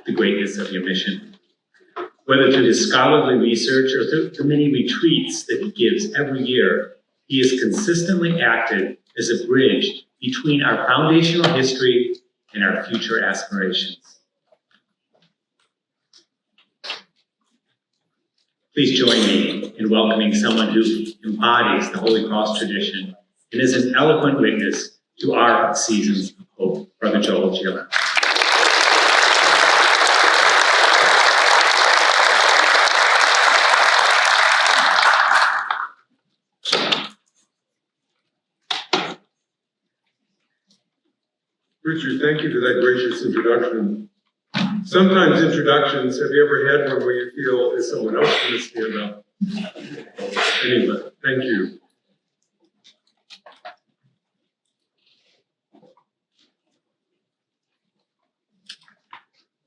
the greatness of your mission. Whether through his scholarly research or through the many retreats that he gives every year, he has consistently acted as a bridge between our foundational history and our future aspirations. Please join me in welcoming someone who embodies the Holy Cross tradition and is an eloquent witness to our seasons of hope, Brother Joel Gila. Richard, thank you for that gracious introduction. Sometimes introductions, have you ever had one where you feel, is someone else going to stand up? Anyway, thank you.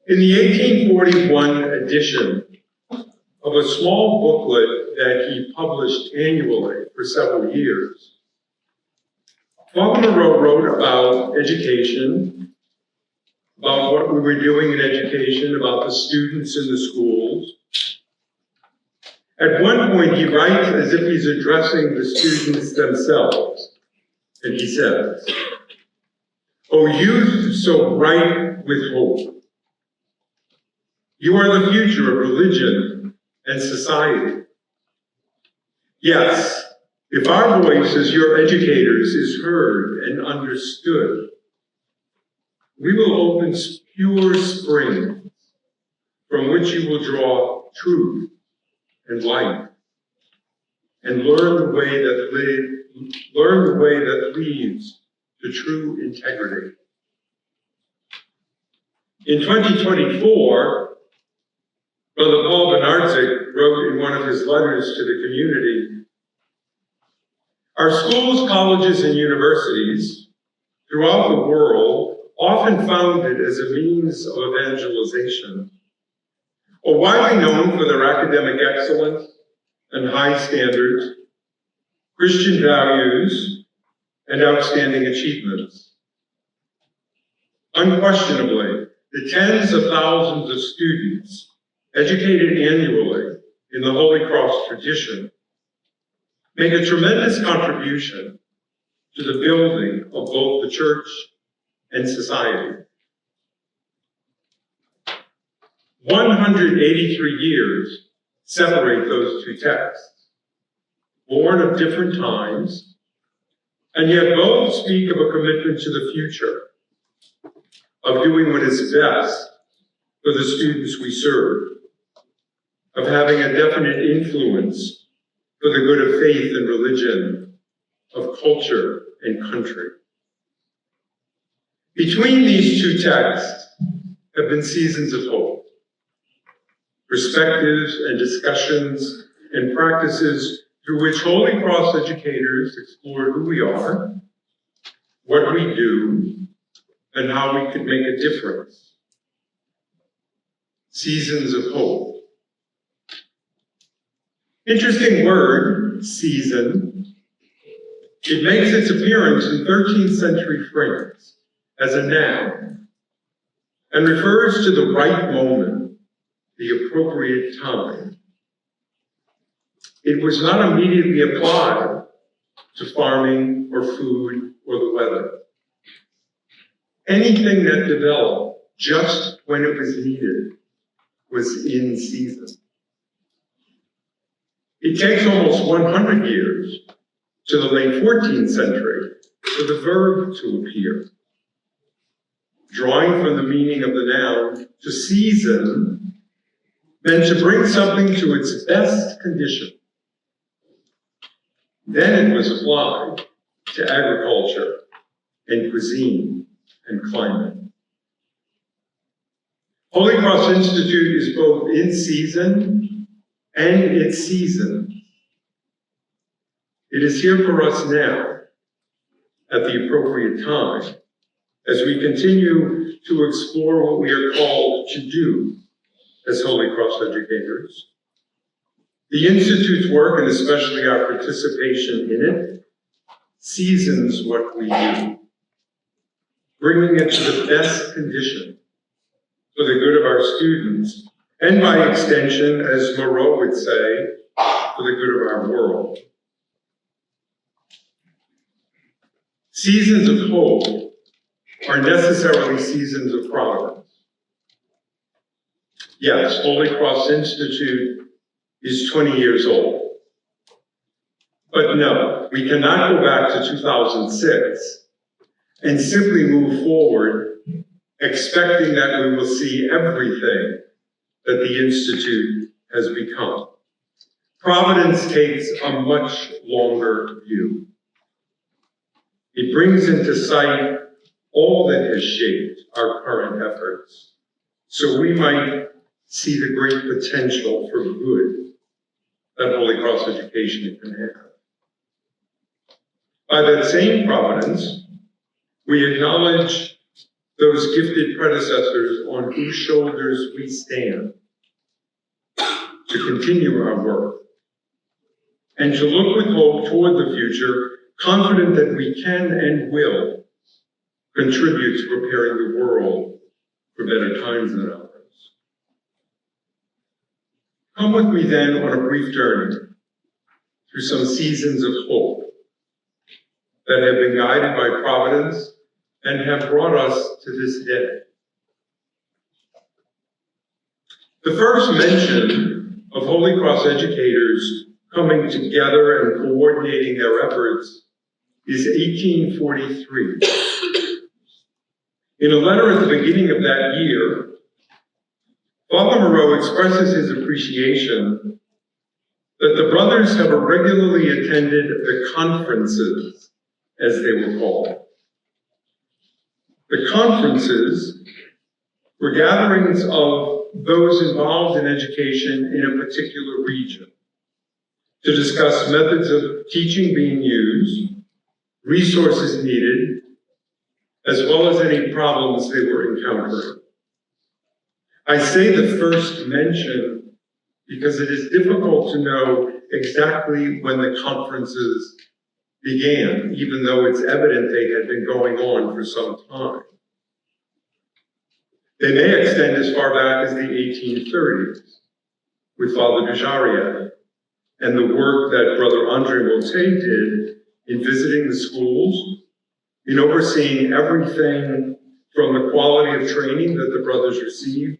In the 1841 edition of a small booklet that he published annually for several years, Father Moreau wrote about education, about what we were doing in education, about the students in the schools. At one point, he writes as if he's addressing the students themselves, and he says, "O youth so bright with hope, you are the future of religion and society. Yes, if our voice as your educators is heard and understood, we will open pure springs from which you will draw truth and light, and learn the way that leads to true integrity." In 2024, Brother Paul Bernardzik wrote in one of his letters to the community, "Our schools, colleges, and universities throughout the world, often founded as a means of evangelization, are widely known for their academic excellence and high standards, Christian values, and outstanding achievements. Unquestionably, the tens of thousands of students educated annually in the Holy Cross tradition make a tremendous contribution to the building of both the church and society. 183 years separate those two texts, born of different times, and yet both speak of a commitment to the future, of doing what is best for the students we serve, of having a definite influence for the good of faith and religion, of culture and country. Between these two texts have been seasons of hope, perspectives and discussions and practices through which Holy Cross educators explore who we are, what we do, and how we could make a difference. Seasons of hope. Interesting word, season. It makes its appearance in 13th century France as a noun and refers to the right moment, the appropriate time. It was not immediately applied to farming or food or the weather. Anything that developed just when it was needed was in season. It takes almost 100 years to the late 14th century for the verb to appear. Drawing from the meaning of the noun, to season meant to bring something to its best condition. Then it was applied to agriculture and cuisine and climate. Holy Cross Institute is both in season and its season. It is here for us now, at the appropriate time, as we continue to explore what we are called to do as Holy Cross educators. The Institute's work, and especially our participation in it, seasons what we do, bringing it to the best condition for the good of our students, and by extension, as Moreau would say, for the good of our world. Seasons of hope are necessarily seasons of providence. Yes, Holy Cross Institute is 20 years old. But no, we cannot go back to 2006 and simply move forward expecting that we will see everything that the Institute has become. Providence takes a much longer view. It brings into sight all that has shaped our current efforts, so we might see the great potential for good that Holy Cross education can have. By that same providence, we acknowledge those gifted predecessors on whose shoulders we stand to continue our work and to look with hope toward the future, confident that we can and will contribute to preparing the world for better times than ours. Come with me then on a brief journey through some seasons of hope that have been guided by providence and have brought us to this day. The first mention of Holy Cross educators coming together and coordinating their efforts is 1843. In a letter at the beginning of that year, Father Moreau expresses his appreciation that the brothers have regularly attended the conferences, as they were called. The conferences were gatherings of those involved in education in a particular region to discuss methods of teaching being used, resources needed, as well as any problems they were encountering. I say the first mention because it is difficult to know exactly when the conferences began, even though it's evident they had been going on for some time. They may extend as far back as the 1830s with Father Dujarrier and the work that Brother Andre Motet did in visiting the schools, in overseeing everything from the quality of training that the brothers received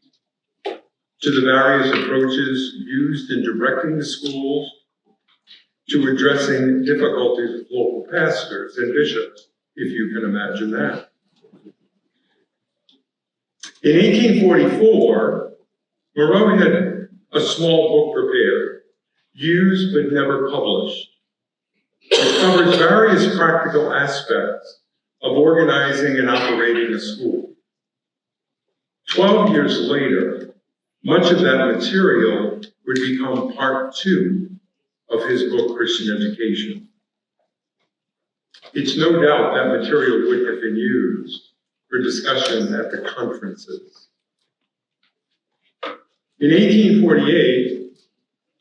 to the various approaches used in directing the schools, to addressing difficulties with local pastors and bishops, if you can imagine that. In 1844, Moreau had a small book prepared, used but never published, which covers various practical aspects of organizing and operating a school. 12 years later, much of that material would become part 2 of his book, Christian Education. It's no doubt that material would have been used for discussion at the conferences. In 1848,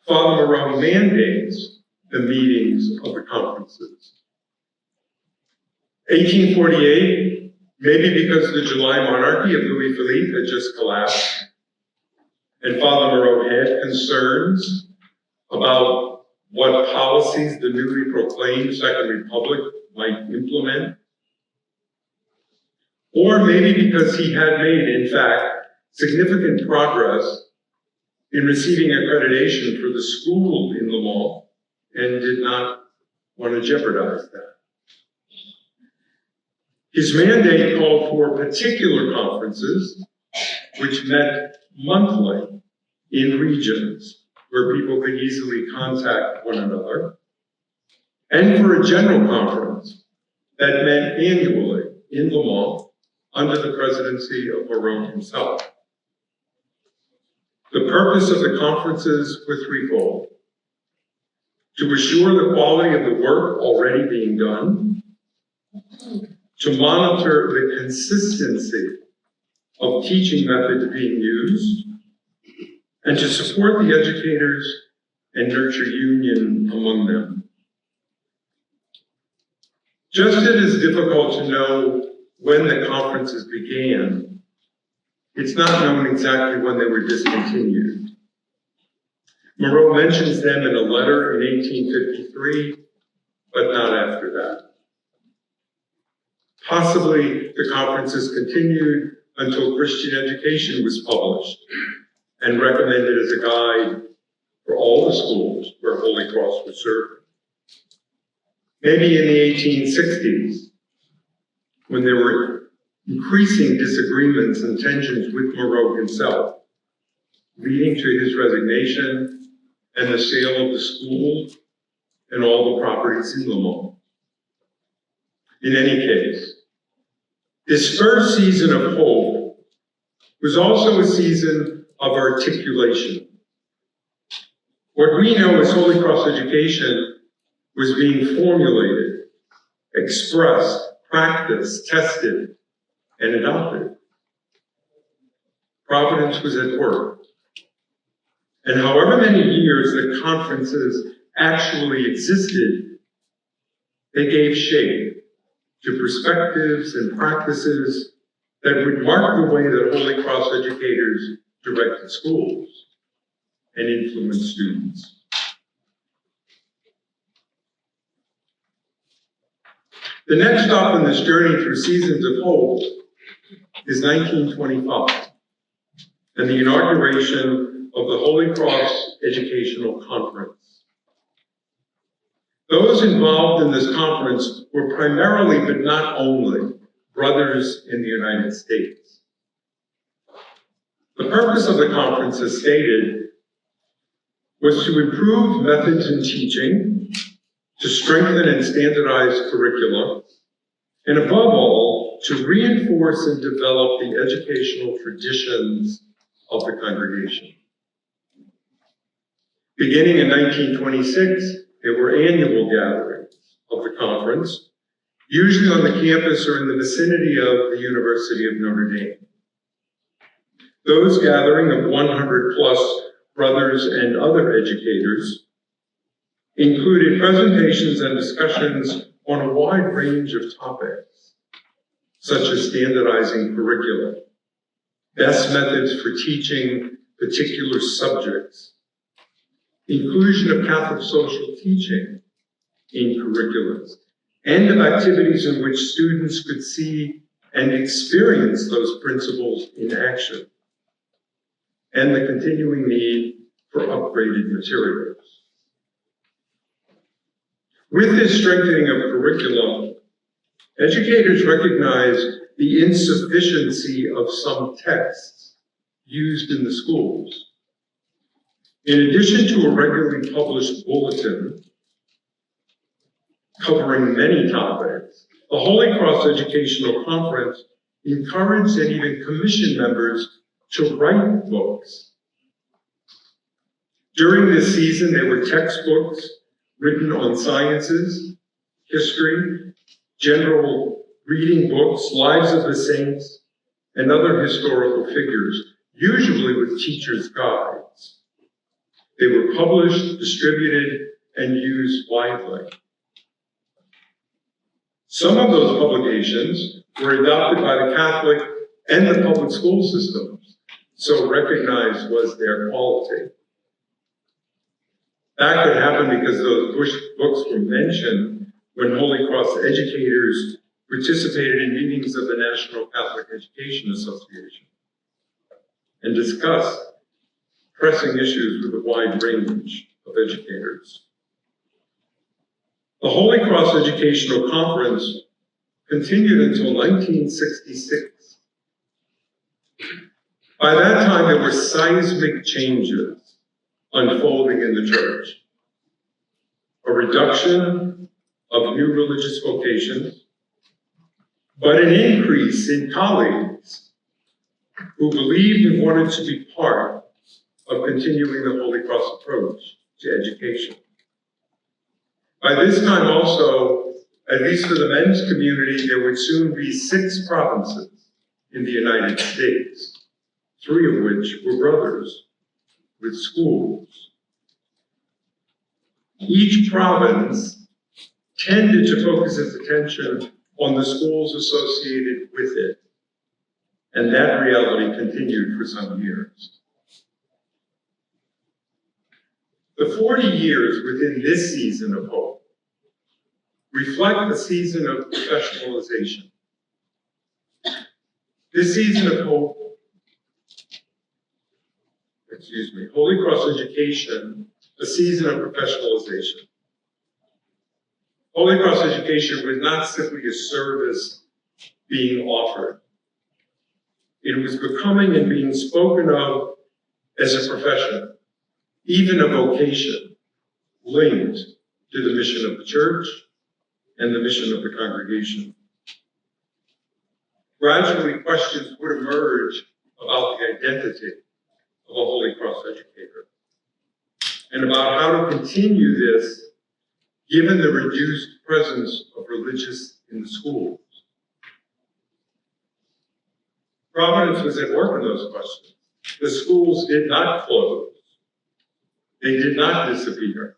Father Moreau mandates the meetings of the conferences. 1848, maybe because the July monarchy of Louis Philippe had just collapsed, and Father Moreau had concerns about what policies the newly proclaimed Second Republic might implement. Or maybe because he had made, in fact, significant progress in receiving accreditation for the school in Le Mans and did not want to jeopardize that. His mandate called for particular conferences, which met monthly in regions where people could easily contact one another, and for a general conference that met annually in Le Mans under the presidency of Moreau himself. The purpose of the conferences was threefold: to assure the quality of the work already being done, to monitor the consistency of teaching methods being used, and to support the educators and nurture union among them. Just as it is difficult to know when the conferences began, It's not known exactly when they were discontinued. Moreau mentions them in a letter in 1853, but not after that. Possibly the conferences continued until Christian Education was published and recommended as a guide for all the schools where Holy Cross was served. Maybe in the 1860s, when there were increasing disagreements and tensions with Moreau himself, leading to his resignation and the sale of the school and all the properties in Lamont. In any case, this first season of hope was also a season of articulation. What we know as Holy Cross education was being formulated, expressed, practiced, tested, and adopted. Providence was at work. And however many years the conferences actually existed, they gave shape to perspectives and practices that would mark the way that Holy Cross educators directed schools and influenced students. The next stop on this journey through seasons of hope is 1925 and the inauguration of the Holy Cross Educational Conference. Those involved in this conference were primarily, but not only, brothers in the United States. The purpose of the conference, as stated, was to improve methods in teaching, to strengthen and standardize curricula, and above all, to reinforce and develop the educational traditions of the congregation. Beginning in 1926, there were annual gatherings of the conference, usually on the campus or in the vicinity of the University of Notre Dame. Those gathering of 100 plus brothers and other educators included presentations and discussions on a wide range of topics, such as standardizing curricula, best methods for teaching particular subjects, inclusion of Catholic social teaching in curriculums, and of activities in which students could see and experience those principles in action, and the continuing need for upgraded materials. With this strengthening of curriculum, educators recognized the insufficiency of some texts used in the schools. In addition to a regularly published bulletin covering many topics, the Holy Cross Educational Conference encouraged and even commissioned members to write books. During this season, there were textbooks written on sciences, history, general reading books, lives of the saints, and other historical figures, usually with teachers' guides. They were published, distributed, and used widely. Some of those publications were adopted by the Catholic and the public school systems, so recognized was their quality. That could happen because those books were mentioned when Holy Cross educators participated in meetings of the National Catholic Education Association and discussed pressing issues with a wide range of educators. The Holy Cross Educational Conference continued until 1966. By that time, there were seismic changes unfolding in the church. A reduction of new religious vocations, but an increase in colleagues who believed and wanted to be part of continuing the Holy Cross approach to education. By this time also, at least for the men's community, there would soon be 6 provinces in the United States, 3 of which were brothers with schools. Each province tended to focus its attention on the schools associated with it. and that reality continued for some years. The 40 years within this season of hope reflect the season of professionalization. This season of hope, Holy Cross Education, a season of professionalization. Holy Cross Education was not simply a service being offered. It was becoming and being spoken of as a profession, even a vocation linked to the mission of the church and the mission of the congregation. Gradually, questions would emerge about the identity of a Holy Cross educator and about how to continue this given the reduced presence of religious in the schools. Providence was at work in those questions. The schools did not close. They did not disappear.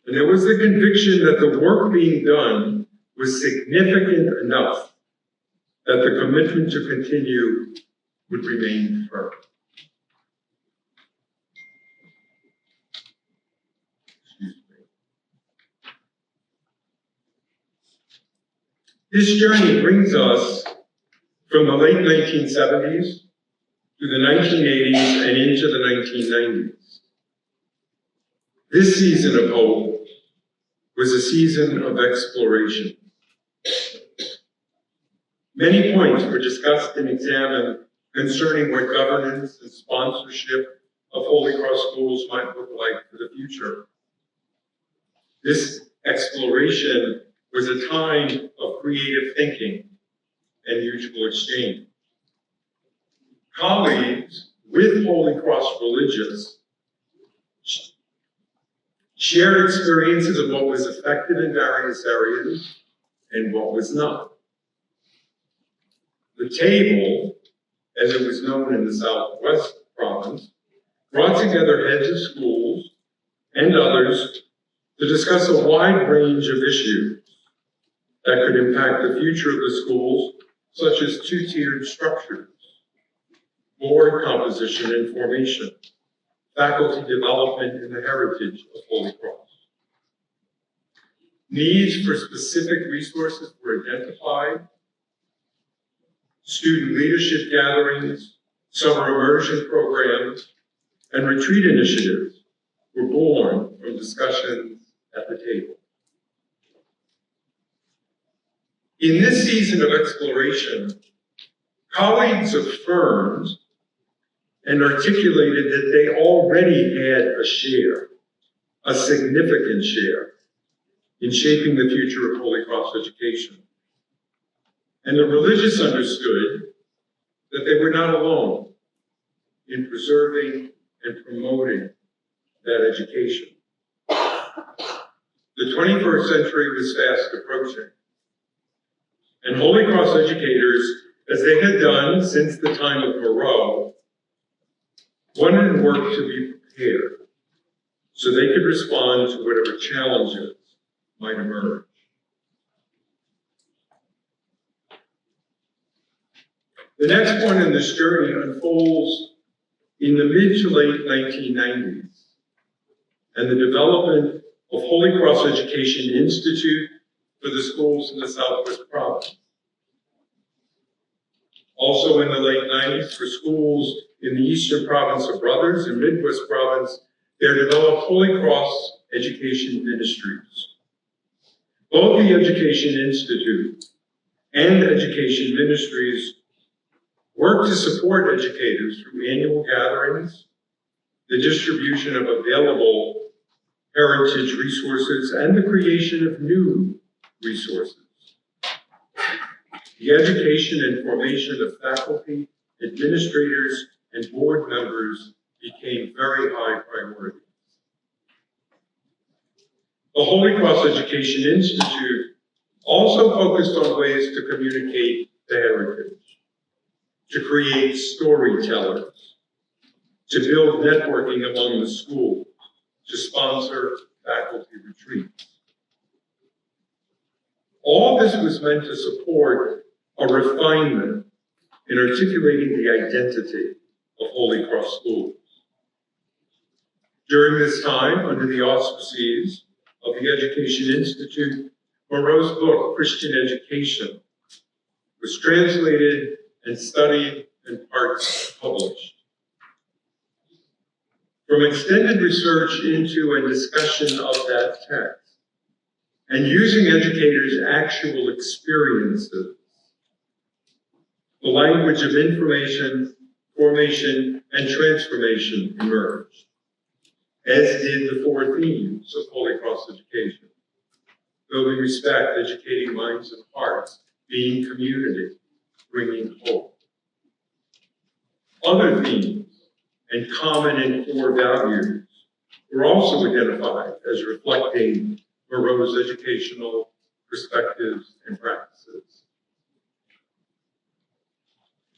And there was the conviction that the work being done was significant enough that the commitment to continue would remain firm. This journey brings us from the late 1970s to the 1980s and into the 1990s. This season of hope was a season of exploration. Many points were discussed and examined concerning what governance and sponsorship of Holy Cross schools might look like for the future. This exploration was a time of creative thinking and mutual exchange. Colleagues with Holy Cross religious shared experiences of what was effective in various areas and what was not. The table, as it was known in the Southwest province, brought together heads of schools and others to discuss a wide range of issues that could impact the future of the schools, such as two-tiered structures, board composition and formation, faculty development, and the heritage of Holy Cross. Needs for specific resources were identified. Student leadership gatherings, summer immersion programs, and retreat initiatives were born from discussions at the table. In this season of exploration, colleagues affirmed and articulated that they already had a share, a significant share, in shaping the future of Holy Cross education. And the religious understood that they were not alone in preserving and promoting that education. The 21st century was fast approaching, and Holy Cross educators, as they had done since the time of Moreau, wanted and worked to be prepared so they could respond to whatever challenges might emerge. The next point in this journey unfolds in the mid to late 1990s and the development of Holy Cross Education Institute for the schools in the Southwest province. Also in the late 90s, for schools in the Eastern Province of Brothers and Midwest Province, there developed Holy Cross Education Ministries. Both the Education Institute and Education Ministries work to support educators through annual gatherings, the distribution of available heritage resources, and the creation of new resources. The education and formation of faculty, administrators, and board members became very high priorities. The Holy Cross Education Institute also focused on ways to communicate the heritage, to create storytellers, to build networking among the schools, to sponsor faculty retreats. All this was meant to support a refinement in articulating the identity of Holy Cross Schools. During this time, under the auspices of the Education Institute, Moreau's book, Christian Education, was translated and studied and parts published. From extended research into and discussion of that text, and using educators' actual experiences, the language of information, formation, and transformation emerged, as did the four themes of Holy Cross education: building respect, educating minds and hearts, being community, bringing hope. Other themes and common and core values were also identified as reflecting Moreau's educational perspectives and practices.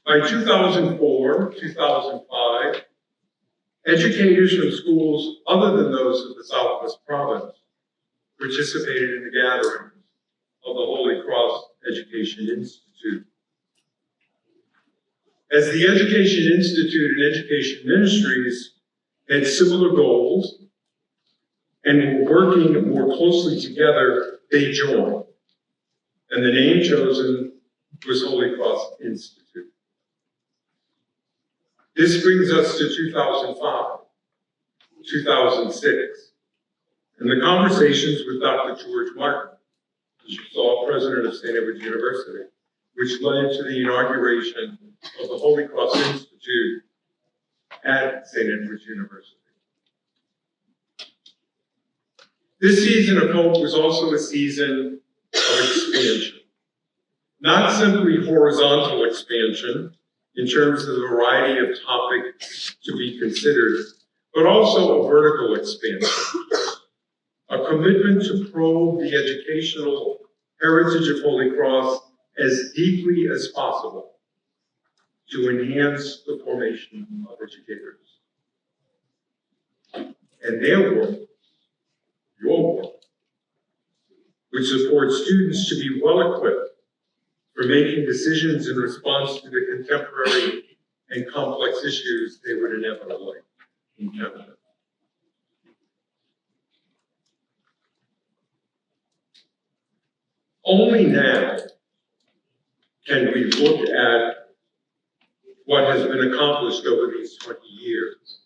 By 2004, 2005, educators from schools other than those of the Southwest Province participated in the gatherings of the Holy Cross Education Institute. As the Education Institute and Education Ministries had similar goals and were working more closely together, they joined. And the name chosen was Holy Cross Institute. This brings us to 2005, 2006, and the conversations with Dr. George Martin, as you saw, president of St. Edward's University, which led to the inauguration of the Holy Cross Institute at St. Edward's University. This season of hope was also a season of expansion, not simply horizontal expansion in terms of the variety of topics to be considered, but also a vertical expansion, a commitment to probe the educational heritage of Holy Cross as deeply as possible to enhance the formation of educators. And their work, your work, which supports students to be well equipped for making decisions in response to the contemporary and complex issues they would inevitably encounter. Only now can we look at what has been accomplished over these 20 years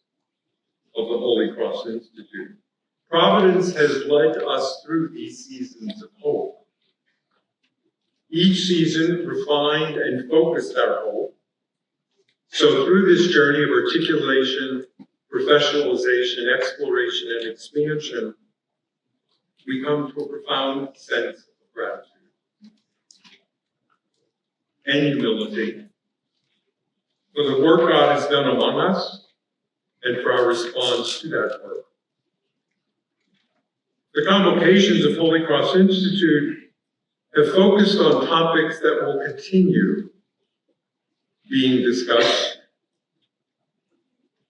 of the Holy Cross Institute. Providence has led us through these seasons of hope. Each season refined and focused our hope. So through this journey of articulation, professionalization, exploration, and expansion, we come to a profound sense of gratitude and humility for the work God has done among us and for our response to that work. The convocations of Holy Cross Institute have focused on topics that will continue being discussed.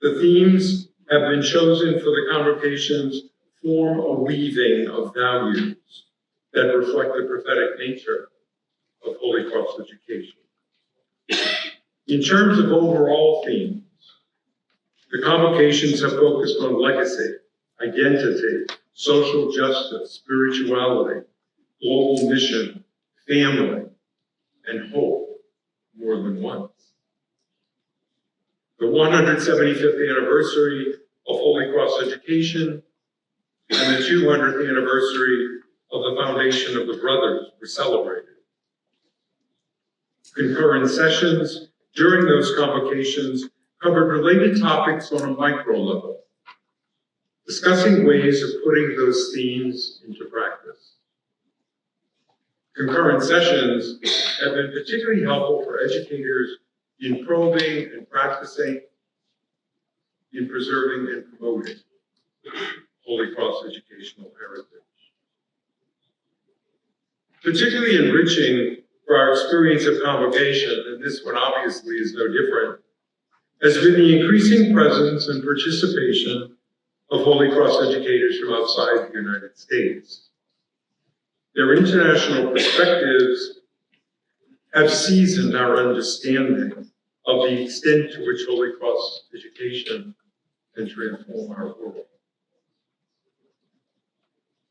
The themes have been chosen for the convocations form a weaving of values that reflect the prophetic nature of Holy Cross education. In terms of overall themes, the convocations have focused on legacy, identity, social justice, spirituality, global mission, family, and hope more than once. The 175th anniversary of Holy Cross education and the 200th anniversary of the foundation of the Brothers were celebrated. Concurrent sessions during those convocations covered related topics on a micro level, discussing ways of putting those themes into practice. Concurrent sessions have been particularly helpful for educators in probing and practicing, in preserving and promoting Holy Cross educational heritage. Particularly enriching for our experience of convocation, and this one obviously is no different, has been the increasing presence and participation of Holy Cross educators from outside the United States. Their international perspectives have seasoned our understanding of the extent to which Holy Cross education can transform our world.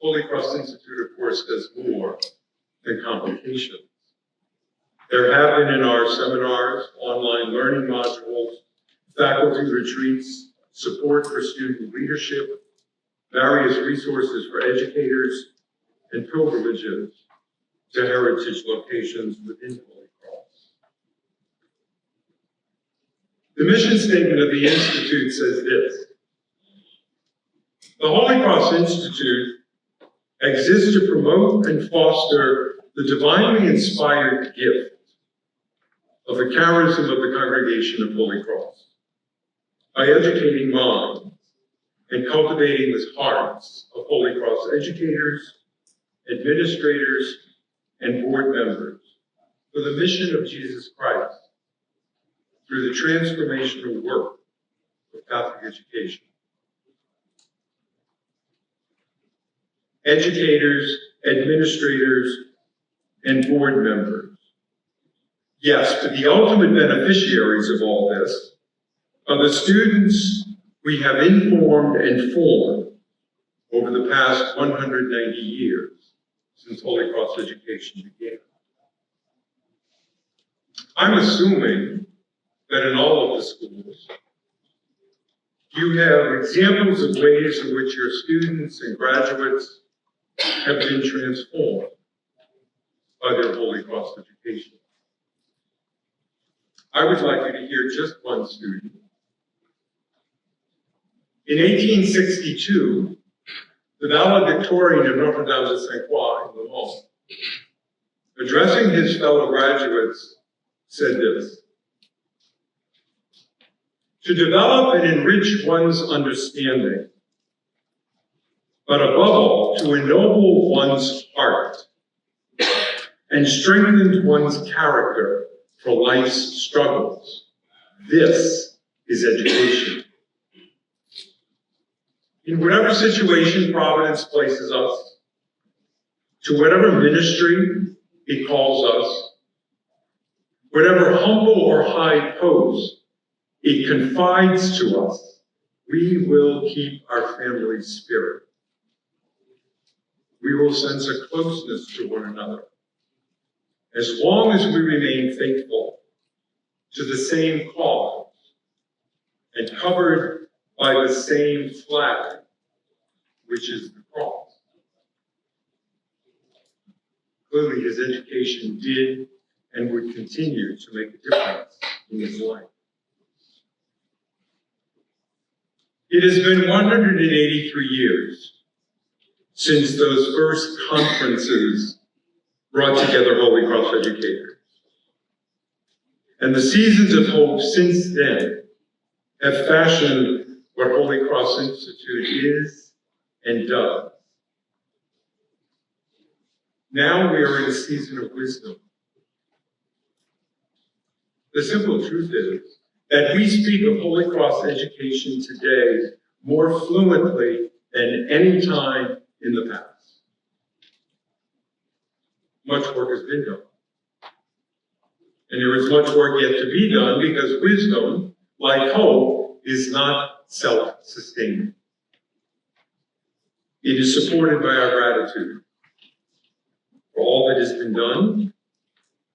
Holy Cross Institute, of course, does more than Convocation. There have been in our seminars, online learning modules, faculty retreats, support for student leadership, various resources for educators, and pilgrimages to heritage locations within Holy Cross. The mission statement of the Institute says this: the Holy Cross Institute exists to promote and foster the divinely inspired gift of the charism of the Congregation of Holy Cross by educating minds and cultivating the hearts of Holy Cross educators, administrators, and board members for the mission of Jesus Christ through the transformational work of Catholic education. Educators, administrators, and board members. Yes, but the ultimate beneficiaries of all this are the students we have informed and formed over the past 190 years since Holy Cross education began. I'm assuming that in all of the schools, you have examples of ways in which your students and graduates have been transformed by their Holy Cross education. I would like you to hear just one student. In 1862, the valedictorian of Notre Dame de Sainte Croix in Le Mans, addressing his fellow graduates, said this: to develop and enrich one's understanding, but above all, to ennoble one's heart and strengthen one's character for life's struggles. This is education. In whatever situation Providence places us, to whatever ministry it calls us, whatever humble or high post it confides to us, we will keep our family spirit. We will sense a closeness to one another, as long as we remain faithful to the same cause and covered by the same flag, which is the cross. Clearly, his education did and would continue to make a difference in his life. It has been 183 years since those first conferences brought together Holy Cross educators. And the seasons of hope since then have fashioned what Holy Cross Institute is and does. Now we are in a season of wisdom. The simple truth is that we speak of Holy Cross education today more fluently than any time in the past. Much work has been done. And there is much work yet to be done because wisdom, like hope, is not self-sustaining. It is supported by our gratitude for all that has been done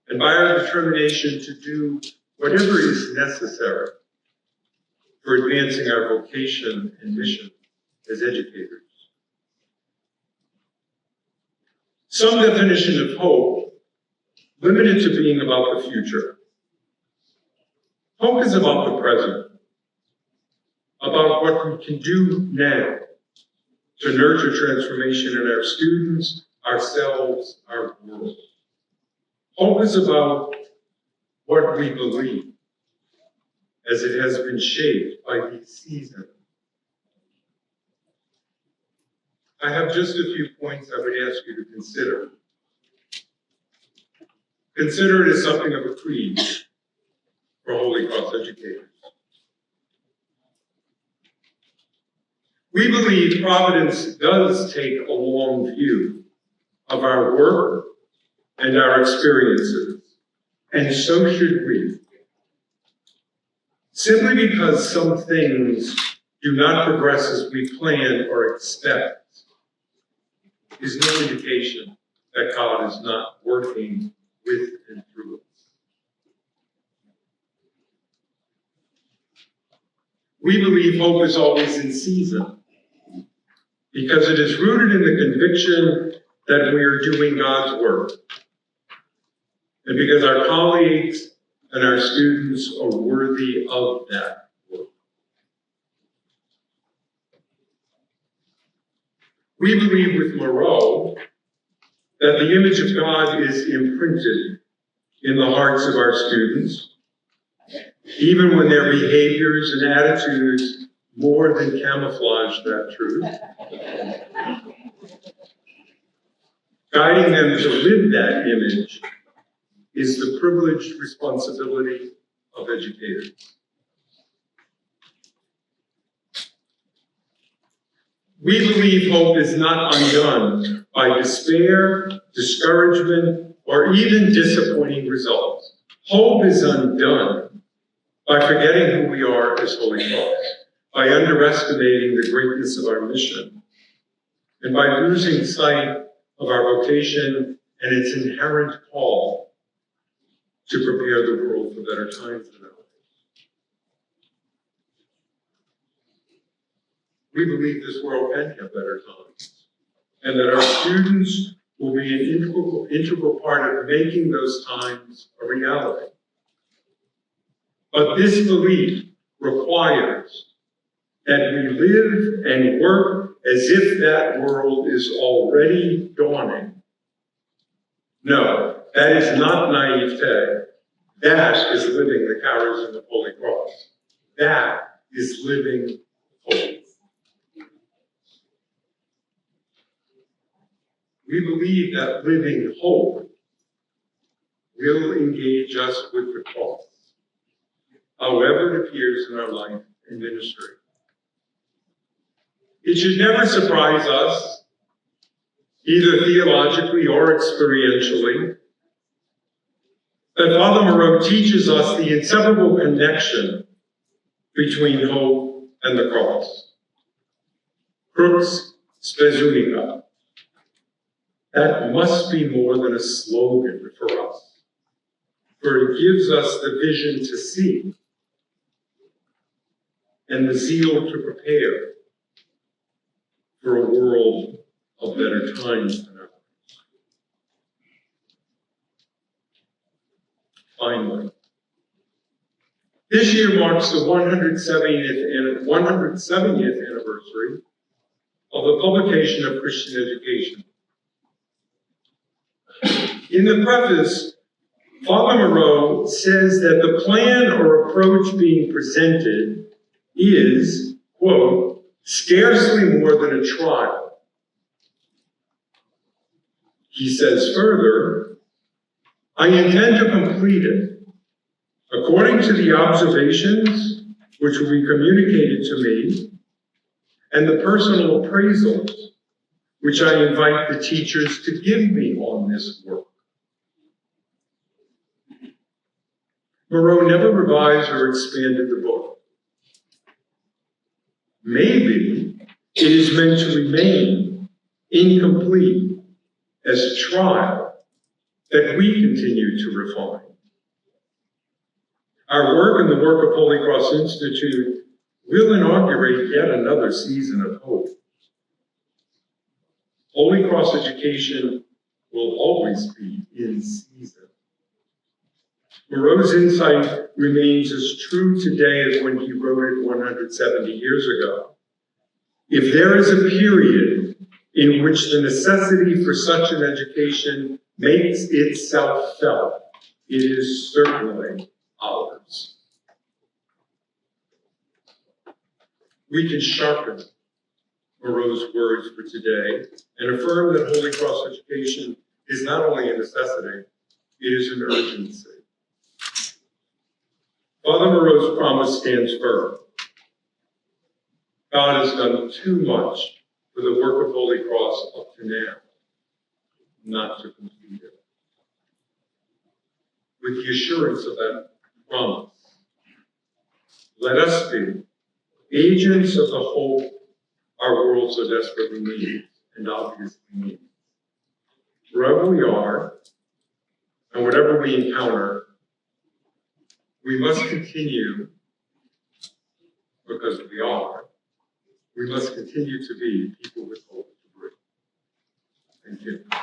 and by our determination to do whatever is necessary for advancing our vocation and mission as educators. Some definition of hope limited to being about the future. Hope is about the present, about what we can do now to nurture transformation in our students, ourselves, our world. Hope is about what we believe as it has been shaped by these seasons. I have just a few points I would ask you to consider. Consider it as something of a creed for Holy Cross educators. We believe Providence does take a long view of our work and our experiences, And so should we. Simply because some things do not progress as we plan or expect is no indication that God is not working with and through us. We believe hope is always in season because it is rooted in the conviction that we are doing God's work, and because our colleagues and our students are worthy of that work. We believe with Moreau that the image of God is imprinted in the hearts of our students, even when their behaviors and attitudes more than camouflage that truth. Guiding them to live that image is the privileged responsibility of educators. We believe hope is not undone by despair, discouragement, or even disappointing results. Hope is undone by forgetting who we are as Holy Cross, by underestimating the greatness of our mission, and by losing sight of our vocation and its inherent call to prepare the world for better times than ours. We believe this world can have better times, and that our students will be an integral part of making those times a reality. But this belief requires that we live and work as if that world is already dawning. No, that is not naivete. That is living the charism of Holy Cross. That is living hope. We believe that living hope will engage us with the cross, however it appears in our life and ministry. It should never surprise us, either theologically or experientially, that Father Moreau teaches us the inseparable connection between hope and the cross. Crux spes unica. That must be more than a slogan for us, for it gives us the vision to see and the zeal to prepare for a world of better times than ours. Finally, this year marks the 170th anniversary of the publication of Christian Education. In the preface, Father Moreau says that the plan or approach being presented is, quote, scarcely more than a trial. He says further, I intend to complete it according to the observations which will be communicated to me and the personal appraisals which I invite the teachers to give me on this work. Moreau never revised or expanded the book. Maybe it is meant to remain incomplete as a trial that we continue to refine. Our work and the work of Holy Cross Institute will inaugurate yet another season of hope. Holy Cross education will always be in season. Moreau's insight remains as true today as when he wrote it 170 years ago. If there is a period in which the necessity for such an education makes itself felt, it is certainly ours. We can sharpen Moreau's words for today and affirm that Holy Cross education is not only a necessity, it is an urgency. Father Moreau's promise stands firm. God has done too much for the work of Holy Cross up to now, not to complete it. with the assurance of that promise. Let us be agents of the hope our world so desperately needs and obviously needs. Wherever we are and whatever we encounter, we must continue, because we must continue to be people with hope to bring. Thank you.